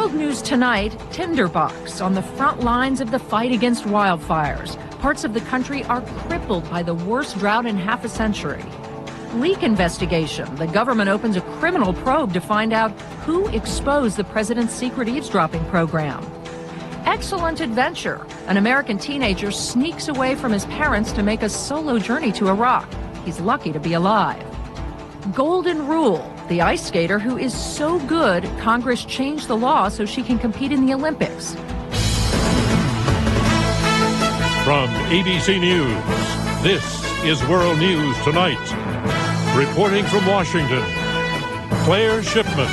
World News Tonight, Tinderbox on the front lines of the fight against wildfires. Parts of the country are crippled by the worst drought in half a century. Leak investigation. The government opens a criminal probe to find out who exposed the president's secret eavesdropping program. Excellent adventure. An American teenager sneaks away from his parents to make a solo journey to Iraq. He's lucky to be alive. Golden Rule. The ice skater who is so good, Congress changed the law so she can compete in the Olympics. From ABC News, this is World News Tonight. Reporting from Washington, Claire Shipman.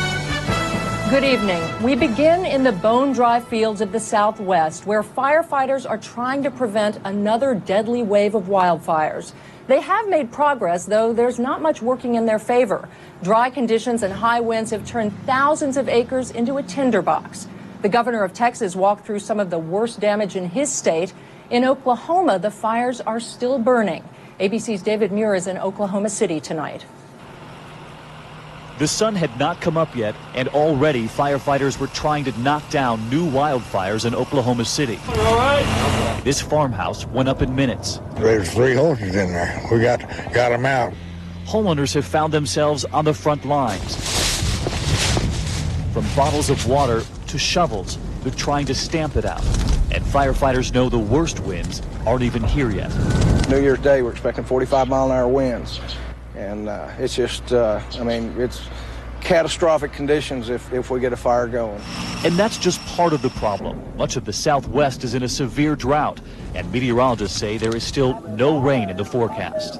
Good evening. We begin in the bone-dry fields of the Southwest, where firefighters are trying to prevent another deadly wave of wildfires. They have made progress, though there's not much working in their favor. Dry conditions and high winds have turned thousands of acres into a tinderbox. The governor of Texas walked through some of the worst damage in his state. In Oklahoma, the fires are still burning. ABC's David Muir is in Oklahoma City tonight. The sun had not come up yet, and already firefighters were trying to knock down new wildfires in Oklahoma City. All right. This farmhouse went up in minutes. There's 3 horses in there. We got them out. Homeowners have found themselves on the front lines. From bottles of water to shovels, they're trying to stamp it out. And firefighters know the worst winds aren't even here yet. New Year's Day, we're expecting 45-mile-an-hour winds. And it's just, it's catastrophic conditions if we get a fire going. And that's just part of the problem. Much of the Southwest is in a severe drought, and meteorologists say there is still no rain in the forecast.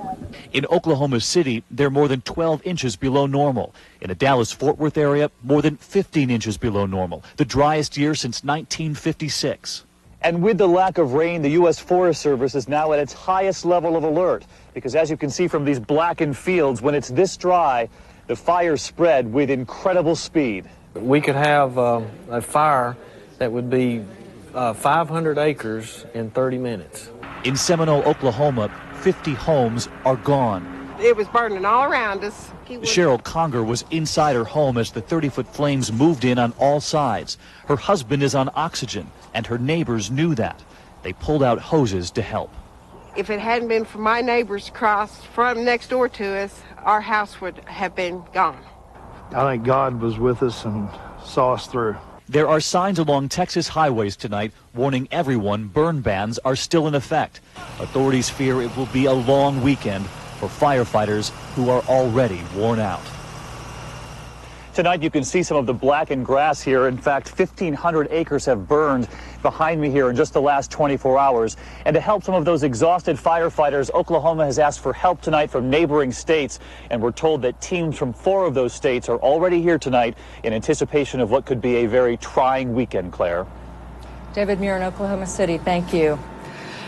In Oklahoma City, they're more than 12 inches below normal. In the Dallas-Fort Worth area, more than 15 inches below normal, the driest year since 1956. And with the lack of rain, the U.S. Forest Service is now at its highest level of alert, because as you can see from these blackened fields, when it's this dry, the fires spread with incredible speed. We could have a fire that would be 500 acres in 30 minutes. In Seminole, Oklahoma, 50 homes are gone. It was burning all around us. Cheryl Conger was inside her home as the 30-foot flames moved in on all sides. Her husband is on oxygen, and her neighbors knew that. They pulled out hoses to help. If it hadn't been for my neighbors across from next door to us, our house would have been gone. I think God was with us and saw us through. There are signs along Texas highways tonight warning everyone burn bans are still in effect. Authorities fear it will be a long weekend for firefighters who are already worn out. Tonight you can see some of the blackened grass here. In fact, 1,500 acres have burned behind me here in just the last 24 hours. And to help some of those exhausted firefighters, Oklahoma has asked for help tonight from neighboring states. And we're told that teams from 4 of those states are already here tonight in anticipation of what could be a very trying weekend, Claire. David Muir in Oklahoma City, thank you.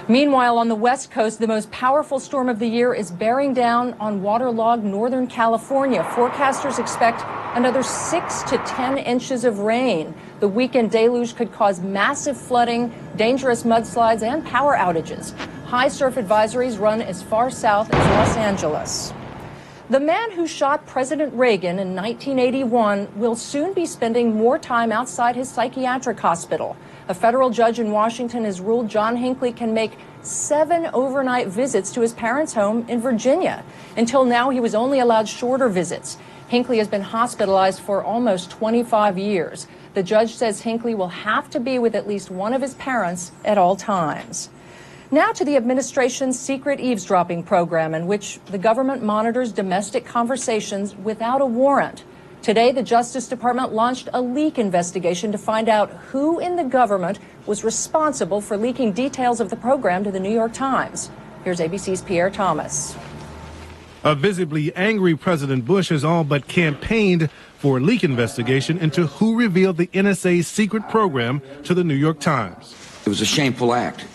Meanwhile, on the West Coast, the most powerful storm of the year is bearing down on waterlogged Northern California. Forecasters expect another 6 to 10 inches of rain. The weekend deluge could cause massive flooding, dangerous mudslides, and power outages. High surf advisories run as far south as Los Angeles. The man who shot President Reagan in 1981 will soon be spending more time outside his psychiatric hospital. A federal judge in Washington has ruled John Hinckley can make 7 overnight visits to his parents' home in Virginia. Until now, he was only allowed shorter visits. Hinckley has been hospitalized for almost 25 years. The judge says Hinckley will have to be with at least one of his parents at all times. Now to the administration's secret eavesdropping program, in which the government monitors domestic conversations without a warrant. Today, the Justice Department launched a leak investigation to find out who in the government was responsible for leaking details of the program to the New York Times. Here's ABC's Pierre Thomas. A visibly angry President Bush has all but campaigned for a leak investigation into who revealed the NSA's secret program to the New York Times. It was a shameful act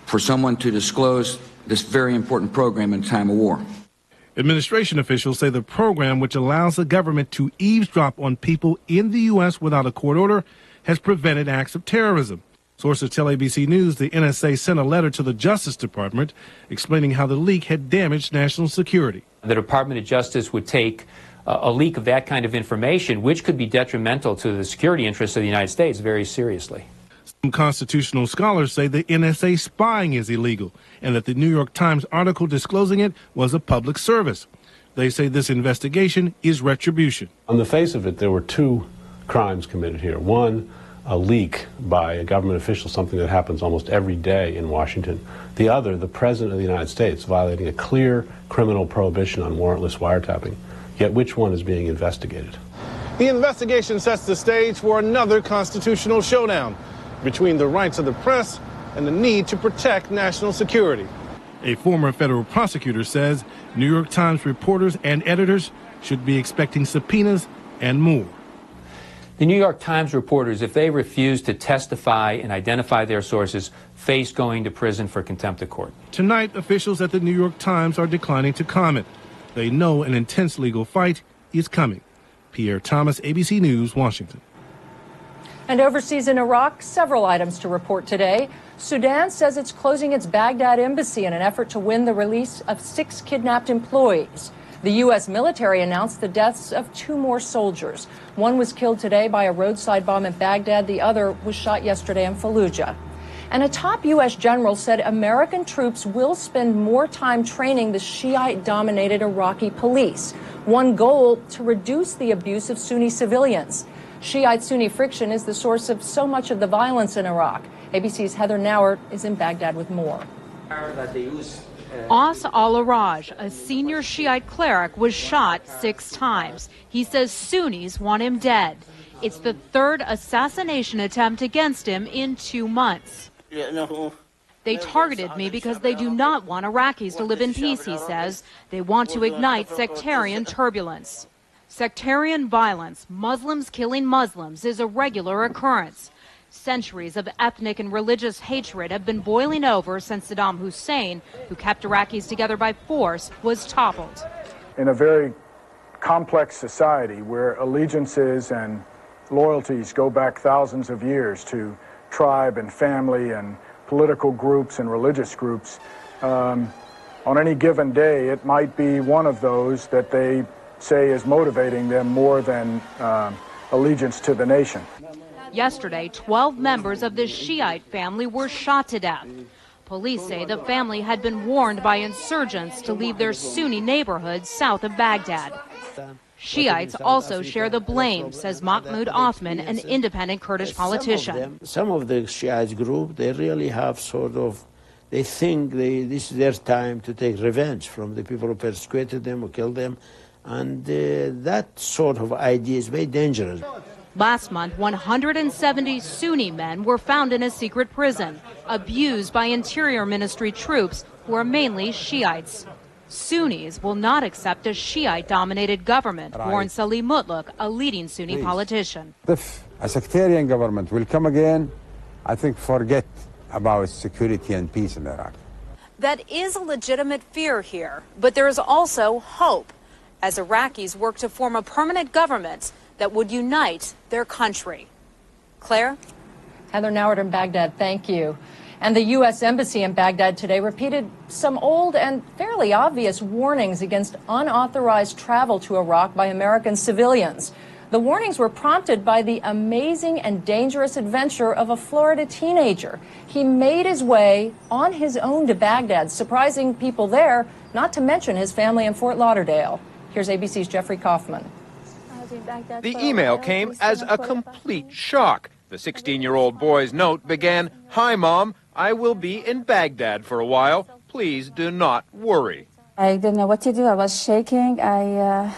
for someone to disclose this very important program in time of war. Administration officials say the program, which allows the government to eavesdrop on people in the U.S. without a court order, has prevented acts of terrorism. Sources tell ABC News the NSA sent a letter to the Justice Department explaining how the leak had damaged national security. The Department of Justice would take a leak of that kind of information, which could be detrimental to the security interests of the United States, very seriously. Some constitutional scholars say the NSA spying is illegal and that the New York Times article disclosing it was a public service. They say this investigation is retribution. On the face of it, there were two crimes committed here. One, a leak by a government official, something that happens almost every day in Washington. The other, the President of the United States violating a clear criminal prohibition on warrantless wiretapping. Yet which one is being investigated? The investigation sets the stage for another constitutional showdown between the rights of the press and the need to protect national security. A former federal prosecutor says New York Times reporters and editors should be expecting subpoenas and more. The New York Times reporters, if they refuse to testify and identify their sources, face going to prison for contempt of court. Tonight, officials at the New York Times are declining to comment. They know an intense legal fight is coming. Pierre Thomas, ABC News, Washington. And overseas in Iraq, several items to report today. Sudan says it's closing its Baghdad embassy in an effort to win the release of 6 kidnapped employees. The U.S. military announced the deaths of 2 more soldiers. One was killed today by a roadside bomb in Baghdad. The other was shot yesterday in Fallujah. And a top U.S. general said American troops will spend more time training the Shiite-dominated Iraqi police. One goal, to reduce the abuse of Sunni civilians. Shiite-Sunni friction is the source of so much of the violence in Iraq. ABC's Heather Nauert is in Baghdad with more. As al-Araj, a senior Shiite cleric, was shot 6 times. He says Sunnis want him dead. It's the 3rd assassination attempt against him in 2 months. They targeted me because they do not want Iraqis to live in peace, he says. They want to ignite sectarian turbulence. Sectarian violence, Muslims killing Muslims, is a regular occurrence. Centuries of ethnic and religious hatred have been boiling over since Saddam Hussein, who kept Iraqis together by force, was toppled. In a very complex society where allegiances and loyalties go back thousands of years to tribe and family and political groups and religious groups, on any given day it might be one of those that they say is motivating them more than allegiance to the nation. Yesterday, 12 members of the Shiite family were shot to death. Police say the family had been warned by insurgents to leave their Sunni neighborhoods south of Baghdad. Shiites also share the blame, says Mahmoud Othman, an independent Kurdish politician. Some of the Shiite group, they really have they think this is their time to take revenge from the people who persecuted them or killed them. And that sort of idea is very dangerous. Last month, 170 Sunni men were found in a secret prison, abused by Interior Ministry troops who are mainly Shiites. Sunnis will not accept a Shiite-dominated government, warned Salih Mutlaq, a leading Sunni politician. If a sectarian government will come again, I think forget about security and peace in Iraq. That is a legitimate fear here, but there is also hope as Iraqis work to form a permanent government that would unite their country. Claire? Heather Nauert in Baghdad, thank you. And the U.S. Embassy in Baghdad today repeated some old and fairly obvious warnings against unauthorized travel to Iraq by American civilians. The warnings were prompted by the amazing and dangerous adventure of a Florida teenager. He made his way on his own to Baghdad, surprising people there, not to mention his family in Fort Lauderdale. Here's ABC's Jeffrey Kaufman. The email came as a complete shock. The 16-year-old boy's note began, "Hi, Mom. I will be in Baghdad for a while. Please do not worry." I didn't know what to do. I was shaking. I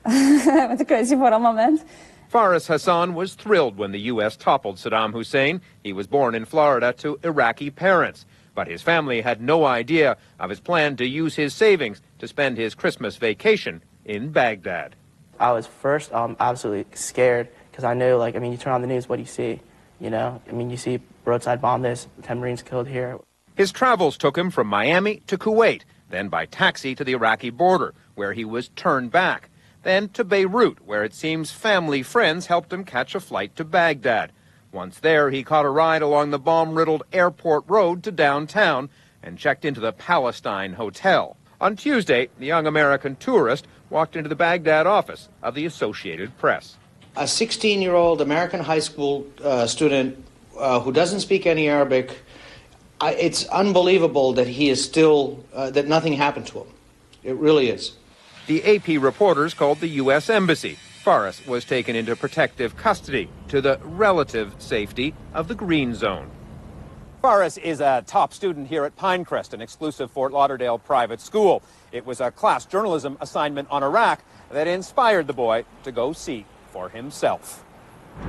went crazy for a moment. Faris Hassan was thrilled when the U.S. toppled Saddam Hussein. He was born in Florida to Iraqi parents. But his family had no idea of his plan to use his savings to spend his Christmas vacation in Baghdad. I was first absolutely scared because I knew, you turn on the news, what do you see? You see roadside bomb this, 10 Marines killed here. His travels took him from Miami to Kuwait, then by taxi to the Iraqi border, where he was turned back, then to Beirut, where it seems family friends helped him catch a flight to Baghdad. Once there, he caught a ride along the bomb-riddled airport road to downtown and checked into the Palestine Hotel. On Tuesday, the young American tourist walked into the Baghdad office of the Associated Press. A 16-year-old American high school student who doesn't speak any Arabic, it's unbelievable that he is still, that nothing happened to him. It really is. The AP reporters called the U.S. Embassy. Faris was taken into protective custody to the relative safety of the Green Zone. Faris is a top student here at Pinecrest, an exclusive Fort Lauderdale private school. It was a class journalism assignment on Iraq that inspired the boy to go see for himself.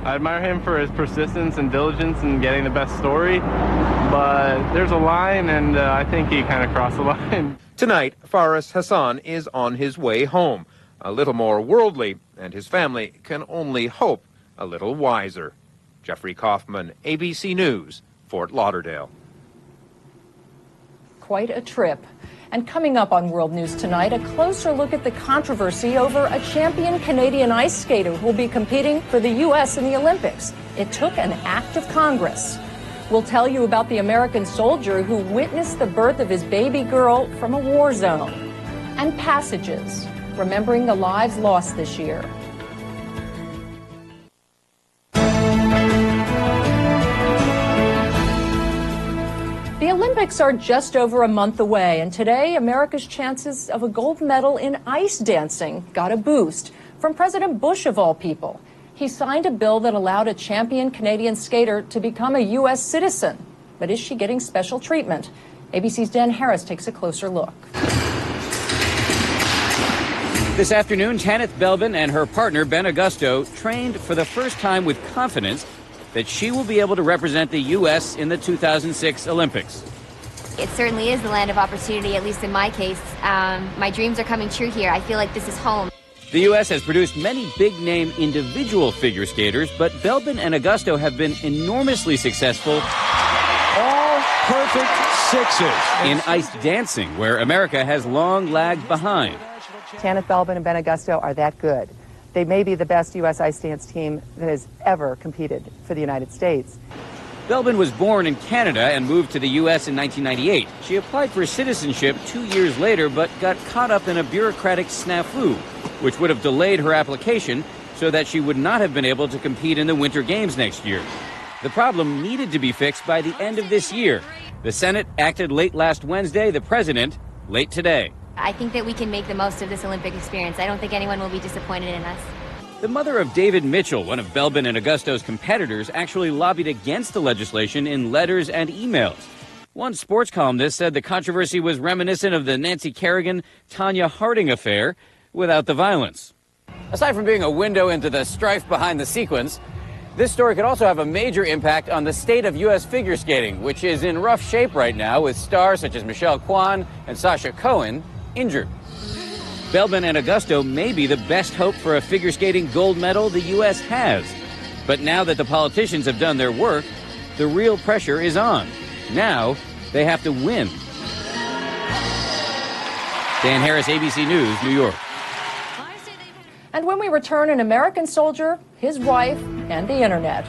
I admire him for his persistence and diligence in getting the best story, but there's a line, and I think he kind of crossed the line. Tonight, Faris Hassan is on his way home, a little more worldly, and his family can only hope a little wiser. Jeffrey Kaufman, ABC News, Fort Lauderdale. Quite a trip. And coming up on World News tonight, a closer look at the controversy over a champion Canadian ice skater who will be competing for the U.S. in the Olympics. It took an act of Congress. We'll tell you about the American soldier who witnessed the birth of his baby girl from a war zone. And Passages, remembering the lives lost this year. The Olympics are just over a month away, and today America's chances of a gold medal in ice dancing got a boost from President Bush, of all people. He signed a bill that allowed a champion Canadian skater to become a U.S. citizen. But is she getting special treatment? ABC's Dan Harris takes a closer look. This afternoon, Tanith Belbin and her partner, Ben Augusto, trained for the first time with confidence that she will be able to represent the U.S. in the 2006 Olympics. It certainly is the land of opportunity, at least in my case. My dreams are coming true here. I feel like this is home. The U.S. has produced many big-name individual figure skaters, but Belbin and Augusto have been enormously successful. All perfect sixes. In ice dancing, where America has long lagged behind. Tanith Belbin and Ben Augusto are that good. They may be the best U.S. ice dance team that has ever competed for the United States. Belbin was born in Canada and moved to the U.S. in 1998. She applied for citizenship 2 years later, but got caught up in a bureaucratic snafu, which would have delayed her application so that she would not have been able to compete in the Winter Games next year. The problem needed to be fixed by the end of this year. The Senate acted late last Wednesday, the president late today. I think that we can make the most of this Olympic experience. I don't think anyone will be disappointed in us. The mother of David Mitchell, one of Belbin and Augusto's competitors, actually lobbied against the legislation in letters and emails. One sports columnist said the controversy was reminiscent of the Nancy Kerrigan-Tanya Harding affair without the violence. Aside from being a window into the strife behind the sequence, this story could also have a major impact on the state of U.S. figure skating, which is in rough shape right now with stars such as Michelle Kwan and Sasha Cohen injured. Belbin and Augusto may be the best hope for a figure skating gold medal the U.S. has. But now that the politicians have done their work, the real pressure is on. Now they have to win. Dan Harris, ABC News, New York. And when we return, an American soldier, his wife, and the internet.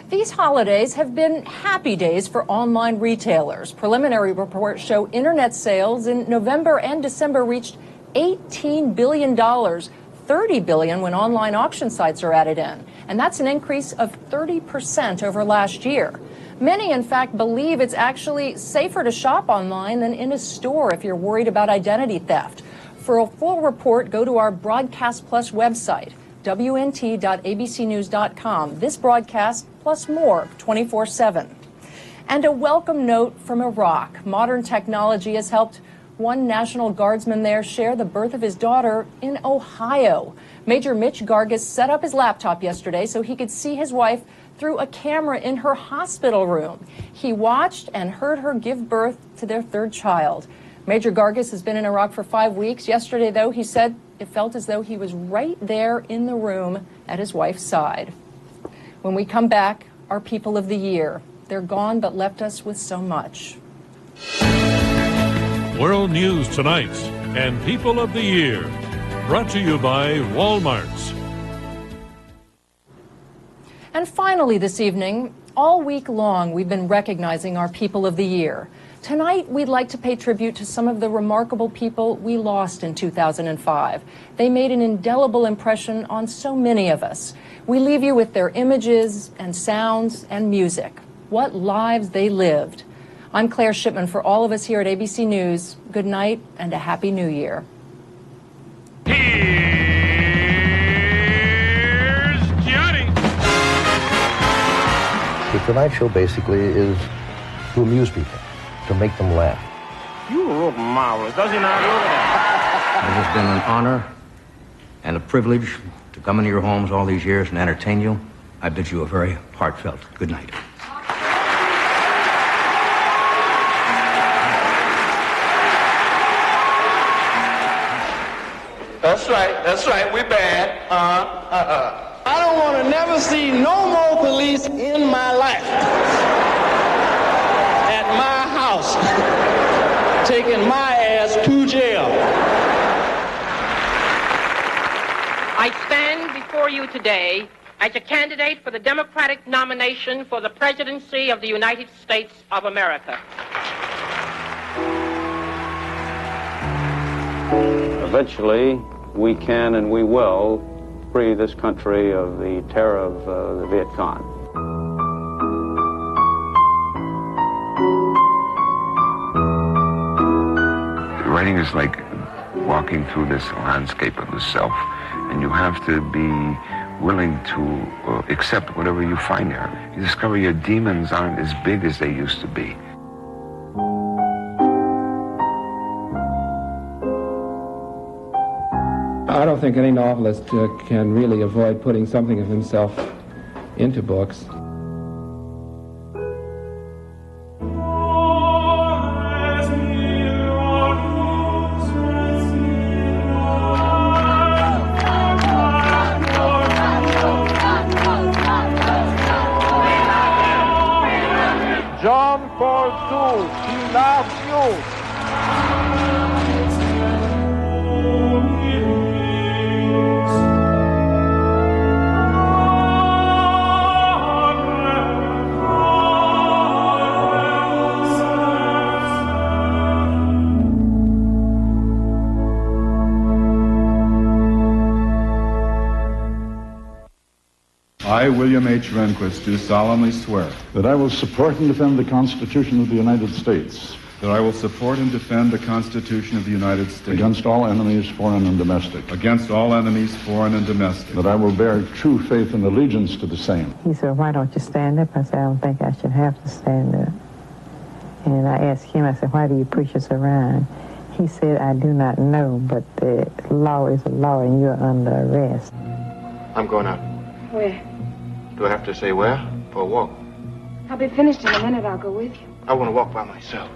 These holidays have been happy days for online retailers. Preliminary reports show internet sales in November and December reached $18 billion, $30 billion when online auction sites are added in. And that's an increase of 30% over last year. Many, in fact, believe it's actually safer to shop online than in a store if you're worried about identity theft. For a full report, go to our Broadcast Plus website, wnt.abcnews.com. This broadcast plus more 24/7. And a welcome note from Iraq. Modern technology has helped one National Guardsman there share the birth of his daughter in Ohio. Major Mitch Gargis set up his laptop yesterday so he could see his wife through a camera in her hospital room. He watched and heard her give birth to their third child. Major Gargis has been in Iraq for 5 weeks. Yesterday, though, he said it felt as though he was right there in the room at his wife's side. When we come back, our people of the year. They're gone but left us with so much. World News Tonight and People of the Year. Brought to you by Walmart's. And finally this evening, all week long, we've been recognizing our People of the Year. Tonight, we'd like to pay tribute to some of the remarkable people we lost in 2005. They made an indelible impression on so many of us. We leave you with their images and sounds and music. What lives they lived. I'm Claire Shipman. For all of us here at ABC News, good night and a Happy New Year. The Tonight Show basically is to amuse people, to make them laugh. You look marvelous, does he not? Look at It has been an honor and a privilege to come into your homes all these years and entertain you. I bid you a very heartfelt good night. That's right, we bad. I don't want to never see no more police in my life. At my house. Taking my ass to jail. I stand before you today as a candidate for the Democratic nomination for the presidency of the United States of America. Eventually, we can and we will free this country of the terror of the Viet Cong. Writing is like walking through this landscape of the self, and you have to be willing to accept whatever you find there. You discover your demons aren't as big as they used to be. I don't think any novelist can really avoid putting something of himself into books. John Paul II, he loves you. I, William H. Rehnquist, do solemnly swear that I will support and defend the Constitution of the United States that I will support and defend the Constitution of the United States against all enemies, foreign and domestic. Against all enemies, foreign and domestic. That I will bear true faith and allegiance to the same. He said, "Why don't you stand up?" I said, "I don't think I should have to stand up." And I asked him, I said, "Why do you push us around?" He said, "I do not know, but the law is a law and you're under arrest." I'm going out. Where? Do I have to say where? For a walk. I'll be finished in a minute. I'll go with you. I want to walk by myself.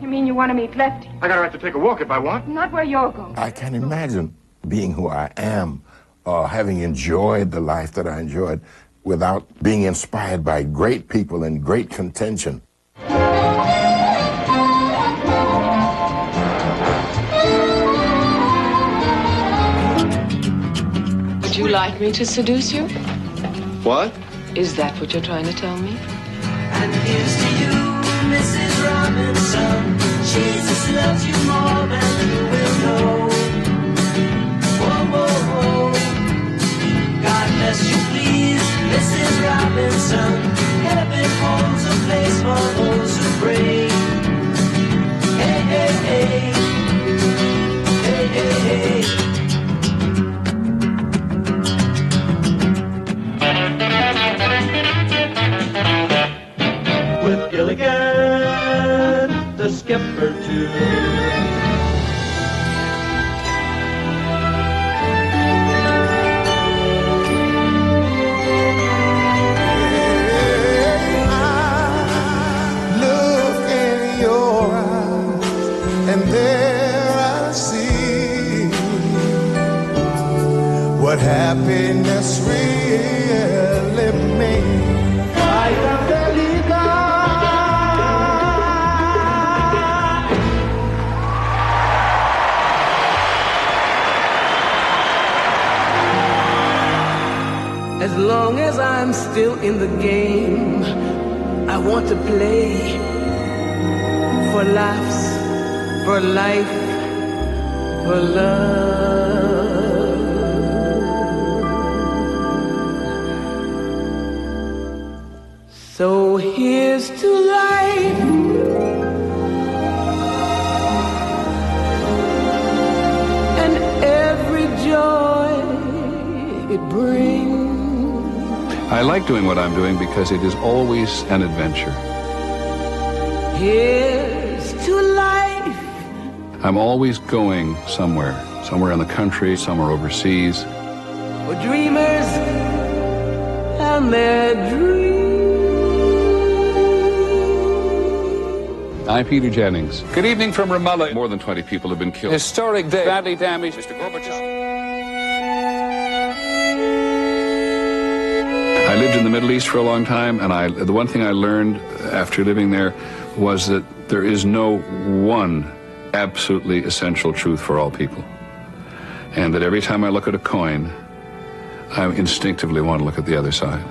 You mean you want to meet Lefty? I got a right to take a walk if I want. Not where you're going. I can't imagine being who I am, having enjoyed the life that I enjoyed without being inspired by great people and great contention. Would you like me to seduce you? What? Is that what you're trying to tell me? And here's to you, Mrs. Robinson. Jesus loves you more than you will know. Whoa, whoa, whoa. God bless you, please, Mrs. Robinson. Heaven holds a place for those who pray. Hey, hey, hey. Hey, hey, hey. With Gilligan, the skipper too. Look in your eyes, and there I see what happiness really means. As long as I'm still in the game, I want to play for laughs, for life, for love. So here's to life, and every joy it brings. I like doing what I'm doing because it is always an adventure. Here's to life. I'm always going somewhere in the country, somewhere overseas. For dreamers and their dreams. I'm Peter Jennings. Good evening from Ramallah. More than 20 people have been killed. Historic day. Badly damaged. Mr. Gorbachev. I lived in the Middle East for a long time, and the one thing I learned after living there was that there is no one absolutely essential truth for all people. And that every time I look at a coin, I instinctively want to look at the other side.